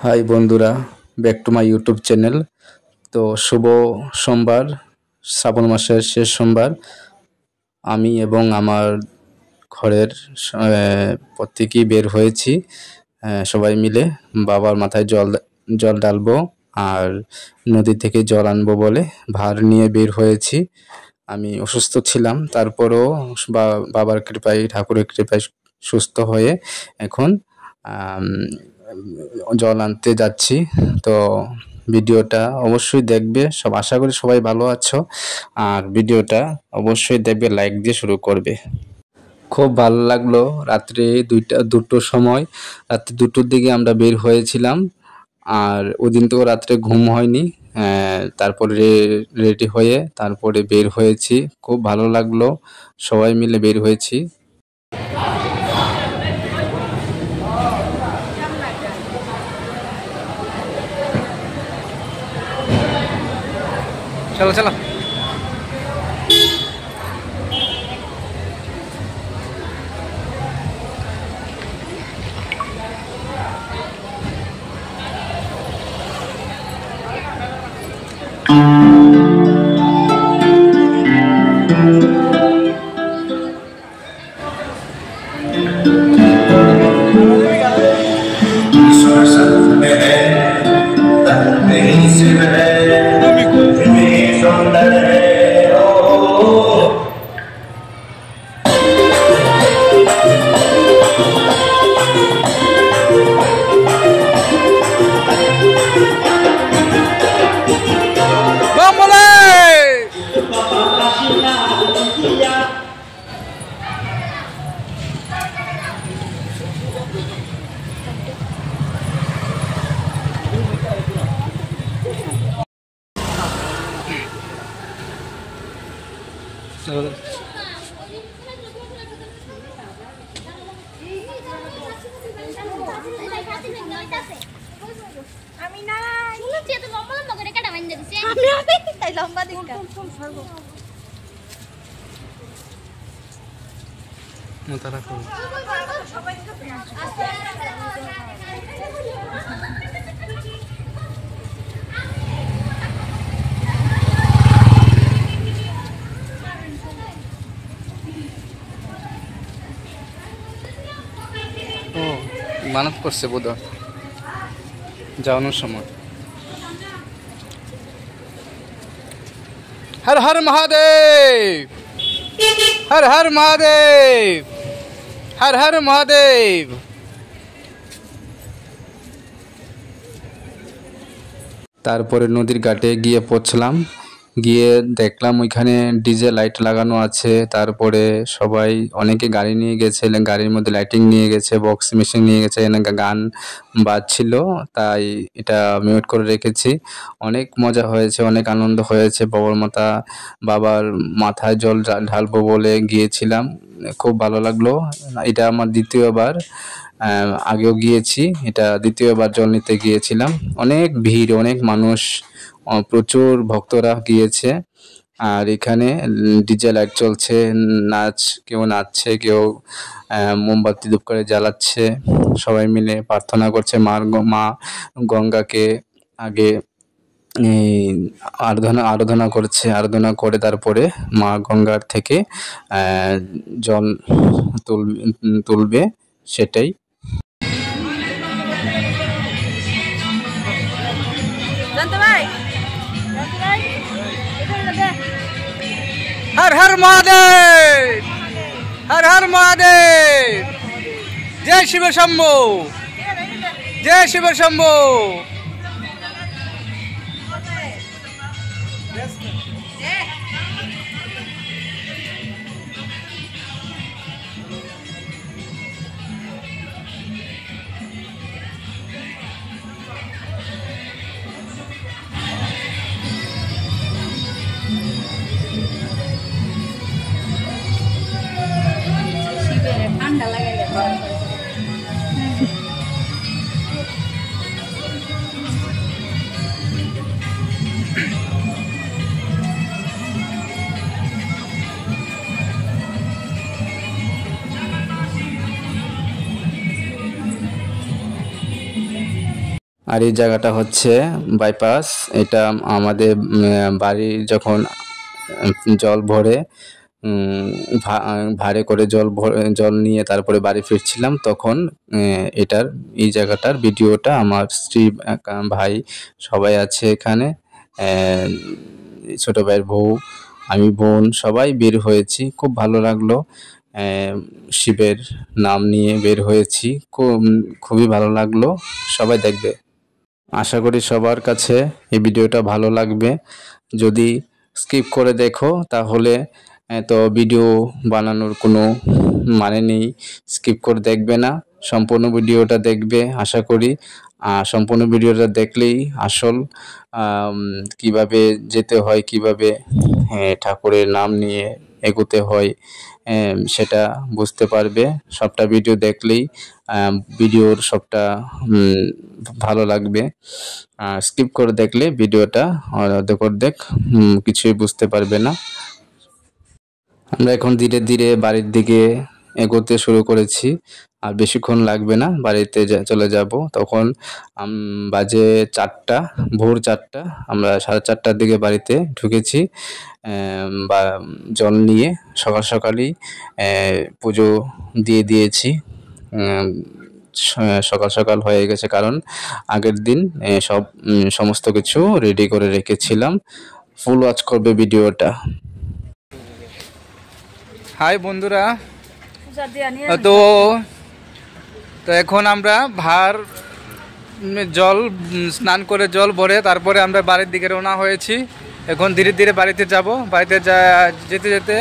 High বন্ধুরা, back to my YouTube channel. তো শুভ সোমবার, শ্রাবণ মাসের শেষ সোমবার। আমি এবং আমার ঘরের প্রত্যেকেই বের হয়েছি সবাই মিলে বাবার মাথায় জল ঢালবো আর নদী থেকে জল আনবো বলে ভার নিয়ে বের হয়েছি। আমি অসুস্থ ছিলাম, তারপরও বাবার কৃপায়, ঠাকুরের কৃপায় সুস্থ হয়ে এখন জল আনতে যাচ্ছি। তো ভিডিওটা অবশ্যই দেখবে সব, আশা করি সবাই ভালো আছো। আর ভিডিওটা অবশ্যই দেখবে, লাইক দিয়ে শুরু করবে। খুব ভালো লাগলো। রাত্রে দুটোর সময়, রাত্রে 2টোর দিকে আমরা বের হয়েছিলাম। আর ওই দিন তো রাত্রে ঘুম হয়নি। তারপরে রেডি হয়ে তারপরে বের হয়েছি। খুব ভালো লাগলো, সবাই মিলে বের হয়েছি। চলো চলো। আমি না শুনছি এত লম্বা লম্বা করে কাটা বাইন্ধা দিছে। আমি তাই লম্বা দিন কোন সর্ব মোতারা করো। ও মানত করছে বোধহয় যাওয়ানোর সময়। হর হর মহাদেব, হর হর মহাদেব, হর হর মহাদেব। তারপরে নদীর ঘাটে গিয়ে পৌঁছলাম। গিয়ে দেখলাম ওইখানে ডিজে লাইট লাগানো আছে। তারপরে সবাই অনেকে গাড়ি নিয়ে গেছে, গাড়ির মধ্যে লাইটিং নিয়ে গেছে, বক্স মেশিন নিয়ে গেছে, গান বাজছিল, তাই এটা মিউট করে রেখেছি। অনেক মজা হয়েছে, অনেক আনন্দ হয়েছে। বাবার মাথায় জল ঢালবো বলে গিয়েছিলাম, খুব ভালো লাগলো। এটা আমার দ্বিতীয়বার, আগেও গিয়েছি, এটা দ্বিতীয়বার জল নিতে গিয়েছিলাম। অনেক ভিড়, অনেক মানুষ, প্রচুর ভক্তরা গিয়েছে। আর এখানে ডিজে লাইট চলছে, কেউ নাচছে, কেউ মোমবাতি ধূপ করে জ্বালাচ্ছে। সবাই মিলে প্রার্থনা করছে মা গঙ্গাকে। আগে আরাধনা করছে, আরাধনা করে তারপরে মা গঙ্গার থেকে জল তুলবে, সেটাই। हर हर महादेव, हर हर महादेव, जय शिव शंभो, जय शिव शंभो। আর এই জায়গাটা হচ্ছে বাইপাস। এটা আমাদের বাড়ি যখন জল ভরে ভাড়ে করে জল নিয়ে তারপরে বাড়ি ফিরছিলাম, তখন এই জায়গাটার ভিডিওটা আমার স্ত্রী, ভাই সবাই আছে এখানে। আহ, ছোট ভাইয়ের বউ, আমি, বোন সবাই বের হয়েছি। খুব ভালো লাগলো। শিবের নাম নিয়ে বের হয়েছি। খুবই ভালো লাগলো। সবাই দেখবে। আশা করি সবার কাছে এই ভিডিওটা ভালো লাগবে। যদি স্কিপ করে দেখো তাহলে তো ভিডিও বানানোর কোনো মানে নেই। স্কিপ করে দেখবে না, সম্পূর্ণ ভিডিওটা দেখবে আশা করি। সম্পূর্ণ ভিডিওটা দেখলেই আসল কিভাবে যেতে হয়, কিভাবে ঠাকুরের নাম নিয়ে এগোতে হয় সেটা বুঝতে পারবে। সবটা ভিডিও দেখলেই ভিডিওর সবটা ভালো লাগবে। স্কিপ করে দেখলে ভিডিওটা অর্ধেক অর্ধেক কিছুই বুঝতে পারবে না। আমরা এখন ধীরে ধীরে বাড়ির দিকে এগোতে শুরু করেছি। আর বেশিক্ষণ লাগবে না, বাড়িতে চলে যাব। তখন বাজে 4টা, ভোর 4টা। আমরা 4:30টার দিকে বাড়িতে ঢুকেছি বা জল নিয়ে সকাল সকালই পুজো দিয়ে দিয়েছি। সকাল সকাল হয়ে গেছে, কারণ আগের দিন সমস্ত কিছু রেডি করে রেখেছিলাম। ফুল ওয়াচ করবে ভিডিওটা। হাই বন্ধুরা, তো তো এখন আমরা জল স্নান করে জল ভরে তারপরে আমরা বাড়ির দিকে রওনা হয়েছি। এখন ধীরে ধীরে বাড়িতে যাব। বাড়িতে যেতে যেতে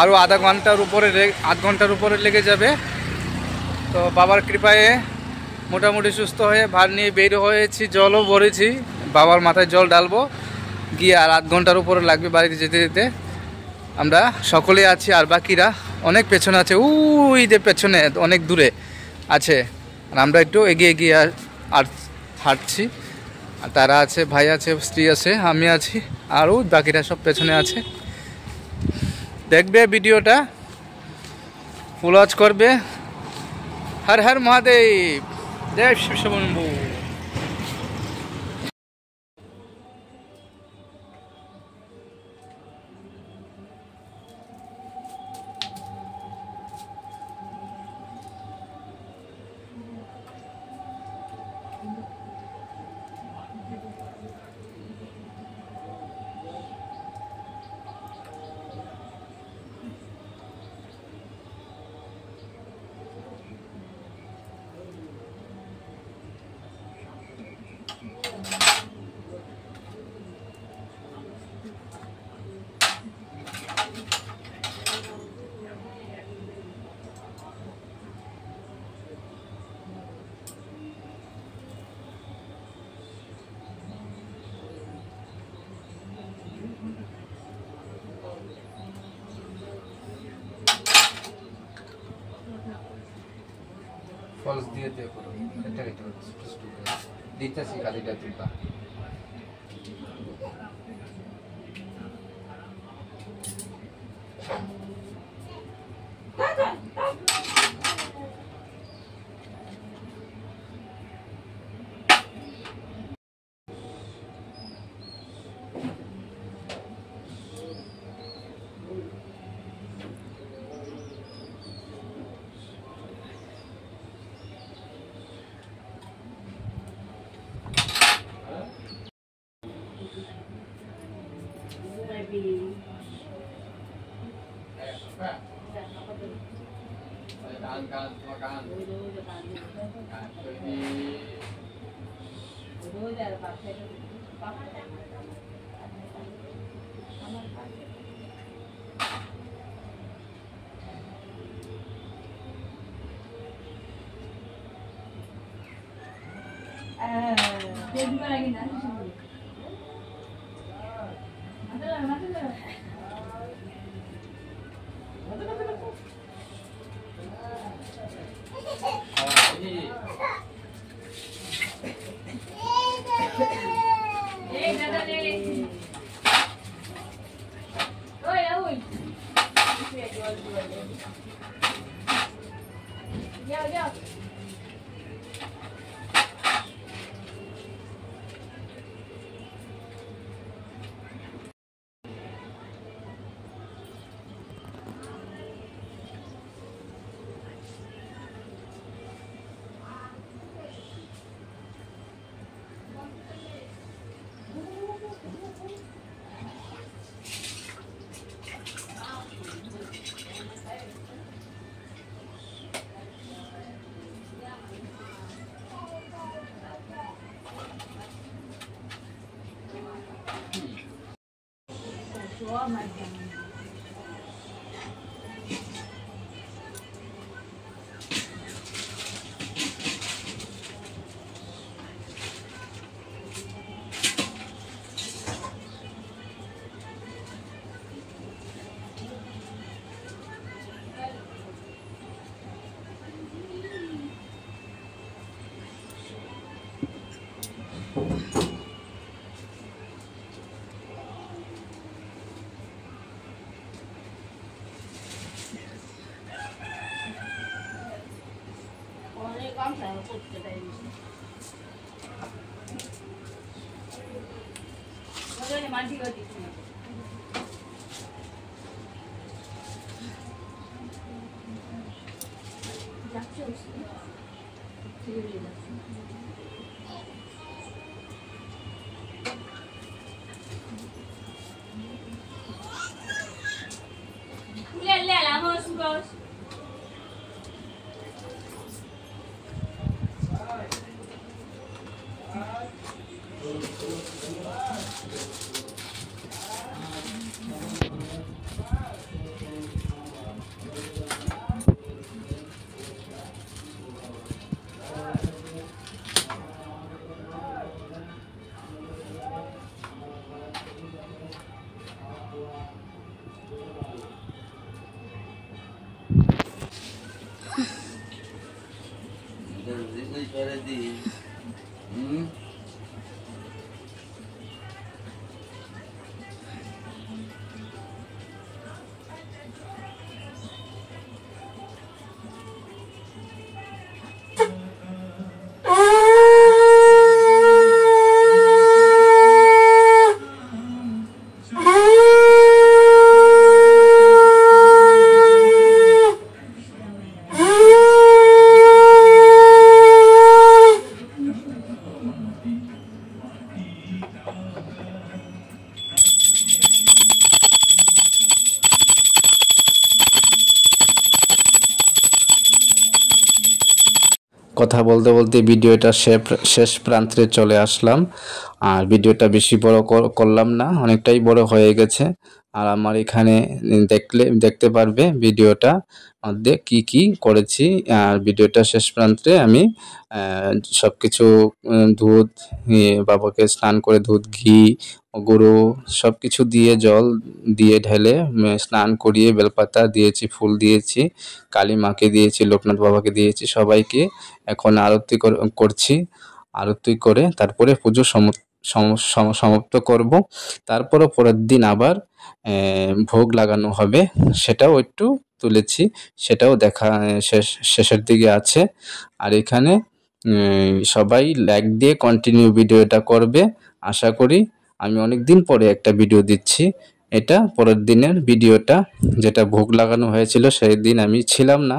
আরও আধ ঘন্টার উপরে লেগে যাবে। তো বাবার কৃপায় মোটামুটি সুস্থ হয়ে ভার নিয়ে বের হয়েছি, জলও ভরেছি। বাবার মাথায় জল ঢালবো, গিয়ে আর আধ ঘন্টার উপরে লাগবে বাড়িতে যেতে যেতে। আমরা সকলে আছি, আর বাকিরা অনেক পেছনে আছে, ওই যে পেছনে অনেক দূরে আছে। আর আমরা একটু এগিয়ে এগিয়ে আর হাঁটছি। আর তারা আছে, ভাই আছে, স্ত্রী আছে, আমি আছি, আরও বাকিরা সব পেছনে আছে। দেখবে ভিডিওটা, ফুল ওয়াচ করবে। হর হর মহাদেব, জয় শিব শম্ভু। ফলস দিয়ে দেখো, এটা দিতেছি কালিটা তুলবা। কথা বলতে বলতে ভিডিওটা শেষ প্রান্তে চলে আসলাম। আর ভিডিওটা বেশি বড় করলাম না, অনেকটাই বড় হয়ে গেছে। আর আমার এখানে দেখতে পারবে ভিডিওটা মধ্যে কি কি করেছি। আর ভিডিওটা শেষ প্রান্তে আমি সব কিছু দুধ, বাবাকে স্নান করে দুধ, ঘি, গুঁড়ো সব কিছু দিয়ে জল দিয়ে ঢেলে স্নান করিয়ে বেলপাতা দিয়েছি, ফুল দিয়েছি, কালী মাকে দিয়েছি, লোকনাথ বাবাকে দিয়েছি, সবাইকে। এখন আরতি করছি। আরতি করে তারপরে পুজো সমাপ্ত করব। তারপরে পরের দিন আবার ভোগ লাগানো হবে, সেটাও একটু তুলেছি, সেটাও দেখা শেষের দিকে আছে। আর এখানে সবাই লাইক দিয়ে কন্টিনিউ ভিডিওটা করবে আশা করি। আমি অনেক দিন পরে একটা ভিডিও দিচ্ছি, এটা পরের দিনের ভিডিওটা, যেটা ভোগ লাগানো হয়েছিল সেই দিন আমি ছিলাম না,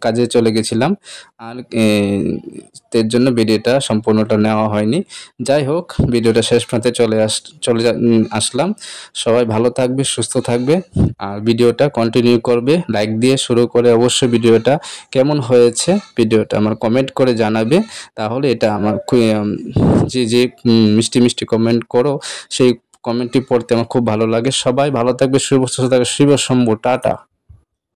কাজে চলে গেছিলাম। আর এর জন্য ভিডিওটা সম্পূর্ণটা নেওয়া হয়নি। যাই হোক, ভিডিওটা শেষ প্রান্তে আসলাম। সবাই ভালো থাকবে, সুস্থ থাকবে, আর ভিডিওটা কন্টিনিউ করবে। লাইক দিয়ে শুরু করে অবশ্যই ভিডিওটা কেমন হয়েছে ভিডিওটা আমার কমেন্ট করে জানাবে। তাহলে এটা আমার যে মিষ্টি মিষ্টি কমেন্ট করো, সেই কমেন্টটি পড়তে আমার খুব ভালো লাগে। সবাই ভালো থাকবে, সুস্থ থাকবে। শুভ শম্ভু, টাটা।